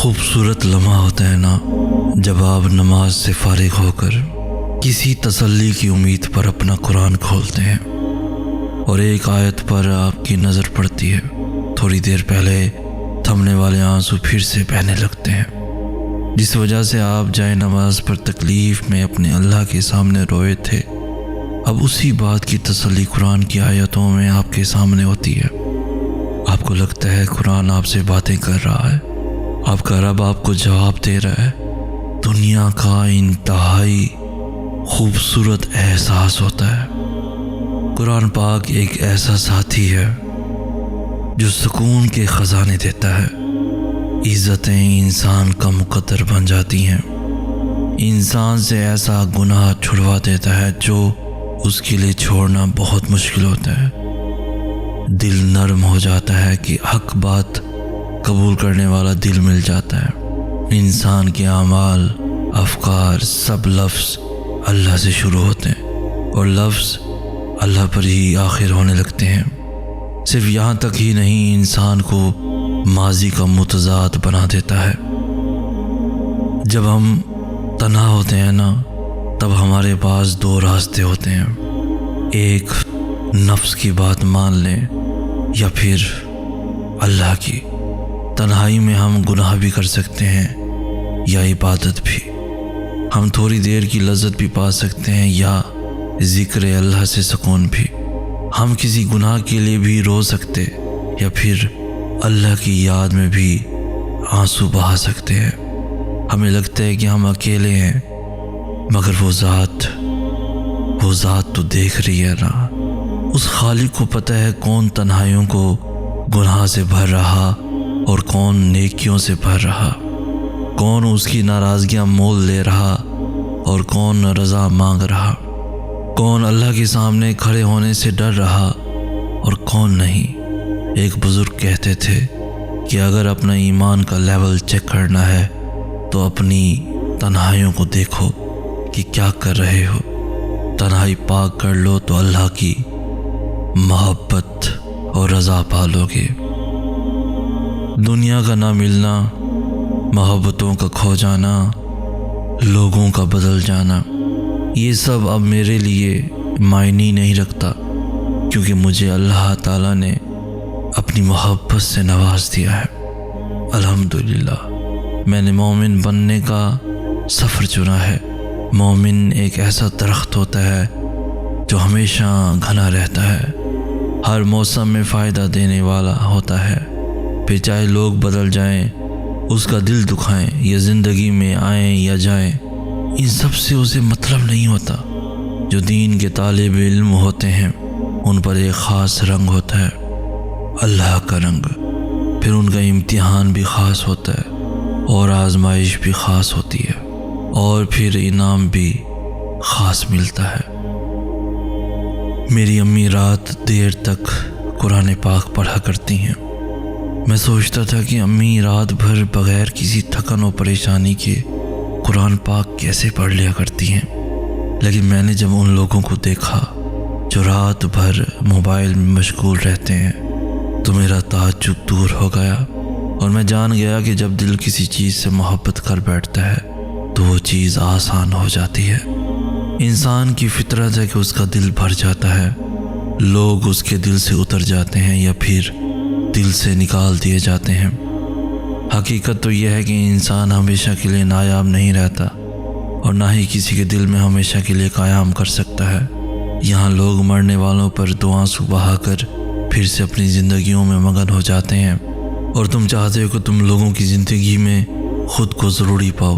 خوبصورت لمحہ ہوتا ہے نا، جب آپ نماز سے فارغ ہو کر کسی تسلی کی امید پر اپنا قرآن کھولتے ہیں اور ایک آیت پر آپ کی نظر پڑتی ہے، تھوڑی دیر پہلے تھمنے والے آنسو پھر سے بہنے لگتے ہیں، جس وجہ سے آپ جائے نماز پر تکلیف میں اپنے اللہ کے سامنے روئے تھے، اب اسی بات کی تسلی قرآن کی آیتوں میں آپ کے سامنے ہوتی ہے۔ آپ کو لگتا ہے قرآن آپ سے باتیں کر رہا ہے، آپ کا رب آپ کو جواب دے رہا ہے۔ دنیا کا انتہائی خوبصورت احساس ہوتا ہے۔ قرآن پاک ایک ایسا ساتھی ہے جو سکون کے خزانے دیتا ہے۔ عزتیں انسان کا مقدر بن جاتی ہیں، انسان سے ایسا گناہ چھڑوا دیتا ہے جو اس کے لیے چھوڑنا بہت مشکل ہوتا ہے۔ دل نرم ہو جاتا ہے کہ حق بات قبول کرنے والا دل مل جاتا ہے۔ انسان کے اعمال، افکار، سب لفظ اللہ سے شروع ہوتے ہیں اور لفظ اللہ پر ہی آخر ہونے لگتے ہیں۔ صرف یہاں تک ہی نہیں، انسان کو ماضی کا متضاد بنا دیتا ہے۔ جب ہم تنہا ہوتے ہیں نا، تب ہمارے پاس دو راستے ہوتے ہیں، ایک نفس کی بات مان لیں یا پھر اللہ کی۔ تنہائی میں ہم گناہ بھی کر سکتے ہیں یا عبادت بھی، ہم تھوڑی دیر کی لذت بھی پا سکتے ہیں یا ذکر اللہ سے سکون بھی، ہم کسی گناہ کے لیے بھی رو سکتے یا پھر اللہ کی یاد میں بھی آنسو بہا سکتے ہیں۔ ہمیں لگتا ہے کہ ہم اکیلے ہیں، مگر وہ ذات تو دیکھ رہی ہے نا۔ اس خالق کو پتہ ہے کون تنہائیوں کو گناہ سے بھر رہا اور کون نیکیوں سے بھر رہا، کون اس کی ناراضگیاں مول لے رہا اور کون رضا مانگ رہا، کون اللہ کے سامنے کھڑے ہونے سے ڈر رہا اور کون نہیں۔ ایک بزرگ کہتے تھے کہ اگر اپنا ایمان کا لیول چیک کرنا ہے تو اپنی تنہائیوں کو دیکھو کہ کیا کر رہے ہو۔ تنہائی پاک کر لو تو اللہ کی محبت اور رضا پالو گے۔ دنیا کا نہ ملنا، محبتوں کا کھو جانا، لوگوں کا بدل جانا، یہ سب اب میرے لیے معنی نہیں رکھتا، کیونکہ مجھے اللہ تعالیٰ نے اپنی محبت سے نواز دیا ہے۔ الحمدللہ میں نے مومن بننے کا سفر چنا ہے۔ مومن ایک ایسا درخت ہوتا ہے جو ہمیشہ گھنا رہتا ہے، ہر موسم میں فائدہ دینے والا ہوتا ہے، پھر چاہے لوگ بدل جائیں، اس کا دل دکھائیں یا زندگی میں آئیں یا جائیں، ان سب سے اسے مطلب نہیں ہوتا۔ جو دین کے طالب علم ہوتے ہیں ان پر ایک خاص رنگ ہوتا ہے، اللہ کا رنگ، پھر ان کا امتحان بھی خاص ہوتا ہے اور آزمائش بھی خاص ہوتی ہے اور پھر انعام بھی خاص ملتا ہے۔ میری امی رات دیر تک قرآن پاک پڑھا کرتی ہیں۔ میں سوچتا تھا کہ امی رات بھر بغیر کسی تھکن و پریشانی کے قرآن پاک کیسے پڑھ لیا کرتی ہیں، لیکن میں نے جب ان لوگوں کو دیکھا جو رات بھر موبائل میں مشغول رہتے ہیں تو میرا تعجب دور ہو گیا اور میں جان گیا کہ جب دل کسی چیز سے محبت کر بیٹھتا ہے تو وہ چیز آسان ہو جاتی ہے۔ انسان کی فطرت ہے کہ اس کا دل بھر جاتا ہے، لوگ اس کے دل سے اتر جاتے ہیں یا پھر دل سے نکال دیے جاتے ہیں۔ حقیقت تو یہ ہے کہ انسان ہمیشہ کے لیے نایاب نہیں رہتا اور نہ ہی کسی کے دل میں ہمیشہ کے لیے قیام کر سکتا ہے۔ یہاں لوگ مرنے والوں پر دو آنسو بہا کر پھر سے اپنی زندگیوں میں مگن ہو جاتے ہیں اور تم چاہتے ہو کہ تم لوگوں کی زندگی میں خود کو ضروری پاؤ،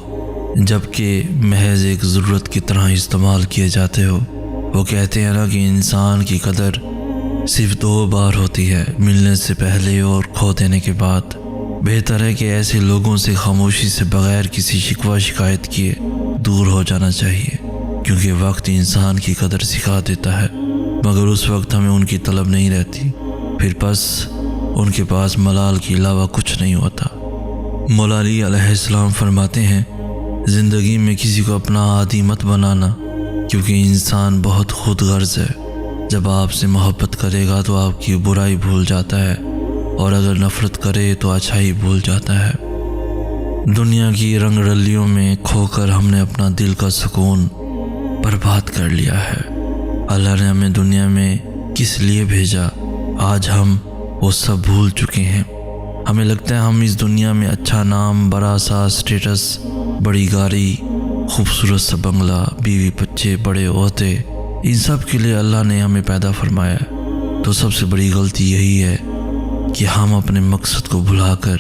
جبکہ محض ایک ضرورت کی طرح استعمال کیے جاتے ہو۔ وہ کہتے ہیں نا کہ انسان کی قدر صرف دو بار ہوتی ہے، ملنے سے پہلے اور کھو دینے کے بعد۔ بہتر ہے کہ ایسے لوگوں سے خاموشی سے بغیر کسی شکوہ شکایت کیے دور ہو جانا چاہیے، کیونکہ وقت انسان کی قدر سکھا دیتا ہے، مگر اس وقت ہمیں ان کی طلب نہیں رہتی، پھر بس ان کے پاس ملال کے علاوہ کچھ نہیں ہوتا۔ مولا علی علیہ السلام فرماتے ہیں، زندگی میں کسی کو اپنا عادی مت بنانا، کیونکہ انسان بہت خود غرض ہے۔ جب آپ سے محبت کرے گا تو آپ کی برائی بھول جاتا ہے اور اگر نفرت کرے تو اچھائی بھول جاتا ہے۔ دنیا کی رنگ رلیوں میں کھو کر ہم نے اپنا دل کا سکون برباد کر لیا ہے۔ اللہ نے ہمیں دنیا میں کس لیے بھیجا، آج ہم وہ سب بھول چکے ہیں۔ ہمیں لگتا ہے ہم اس دنیا میں اچھا نام، بڑا سا اسٹیٹس، بڑی گاڑی، خوبصورت سا بنگلہ، بیوی بچے، بڑے عہدے، ان سب کے لیے اللہ نے ہمیں پیدا فرمایا ہے۔ تو سب سے بڑی غلطی یہی ہے کہ ہم اپنے مقصد کو بھلا کر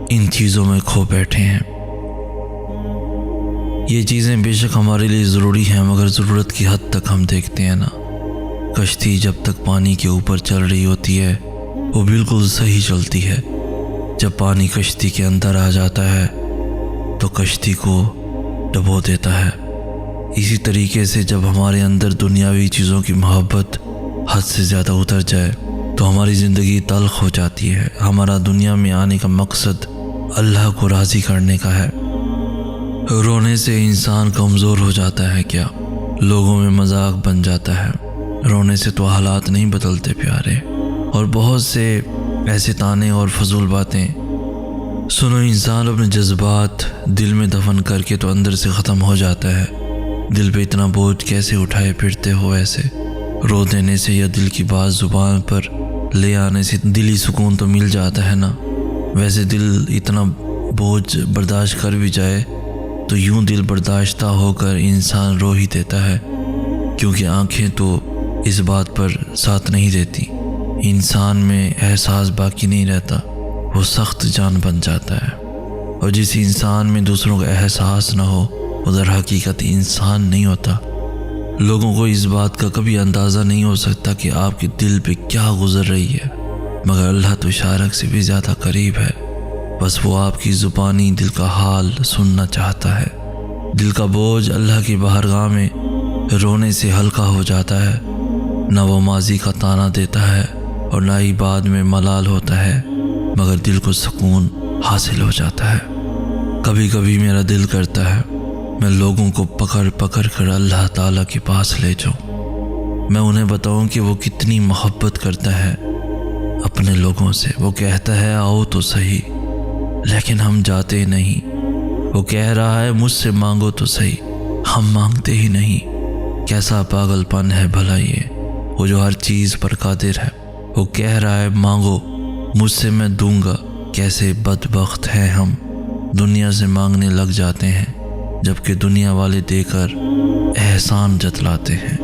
ان چیزوں میں کھو بیٹھے ہیں۔ یہ چیزیں بے شک ہمارے لیے ضروری ہیں، مگر ضرورت کی حد تک ہم دیکھتے ہیں نا۔ کشتی جب تک پانی کے اوپر چل رہی ہوتی ہے وہ بالکل صحیح چلتی ہے، جب پانی کشتی کے اندر آ جاتا ہے تو کشتی کو ڈبو دیتا ہے۔ اسی طریقے سے جب ہمارے اندر دنیاوی چیزوں کی محبت حد سے زیادہ اتر جائے تو ہماری زندگی تلخ ہو جاتی ہے۔ ہمارا دنیا میں آنے کا مقصد اللہ کو راضی کرنے کا ہے۔ رونے سے انسان کمزور ہو جاتا ہے کیا؟ لوگوں میں مذاق بن جاتا ہے۔ رونے سے تو حالات نہیں بدلتے پیارے۔ اور بہت سے ایسے تانے اور فضول باتیں سنو، انسان اپنے جذبات دل میں دفن کر کے تو اندر سے ختم ہو جاتا ہے۔ دل پہ اتنا بوجھ کیسے اٹھائے پھرتے ہو ایسے؟ رو دینے سے یا دل کی بات زبان پر لے آنے سے دلی سکون تو مل جاتا ہے نا۔ ویسے دل اتنا بوجھ برداشت کر بھی جائے تو یوں دل برداشتہ ہو کر انسان رو ہی دیتا ہے، کیونکہ آنکھیں تو اس بات پر ساتھ نہیں دیتی۔ انسان میں احساس باقی نہیں رہتا، وہ سخت جان بن جاتا ہے۔ اور جس انسان میں دوسروں کا احساس نہ ہو وہ در حقیقت انسان نہیں ہوتا۔ لوگوں کو اس بات کا کبھی اندازہ نہیں ہو سکتا کہ آپ کے دل پہ کیا گزر رہی ہے، مگر اللہ تو اشارت سے بھی زیادہ قریب ہے۔ بس وہ آپ کی زبانی دل کا حال سننا چاہتا ہے۔ دل کا بوجھ اللہ کی بارگاہ میں رونے سے ہلکا ہو جاتا ہے۔ نہ وہ ماضی کا تانا دیتا ہے اور نہ ہی بعد میں ملال ہوتا ہے، مگر دل کو سکون حاصل ہو جاتا ہے۔ کبھی کبھی میرا دل کرتا ہے میں لوگوں کو پکڑ پکڑ کر اللہ تعالیٰ کے پاس لے جاؤں، میں انہیں بتاؤں کہ وہ کتنی محبت کرتا ہے اپنے لوگوں سے۔ وہ کہتا ہے آؤ تو صحیح، لیکن ہم جاتے نہیں۔ وہ کہہ رہا ہے مجھ سے مانگو تو صحیح، ہم مانگتے ہی نہیں۔ کیسا پاگل پن ہے بھلا یہ، وہ جو ہر چیز پر قادر ہے۔ وہ کہہ رہا ہے مانگو مجھ سے میں دوں گا۔ کیسے بدبخت ہیں ہم، دنیا سے مانگنے لگ جاتے ہیں جبکہ دنیا والے دے کر احسان جتلاتے ہیں۔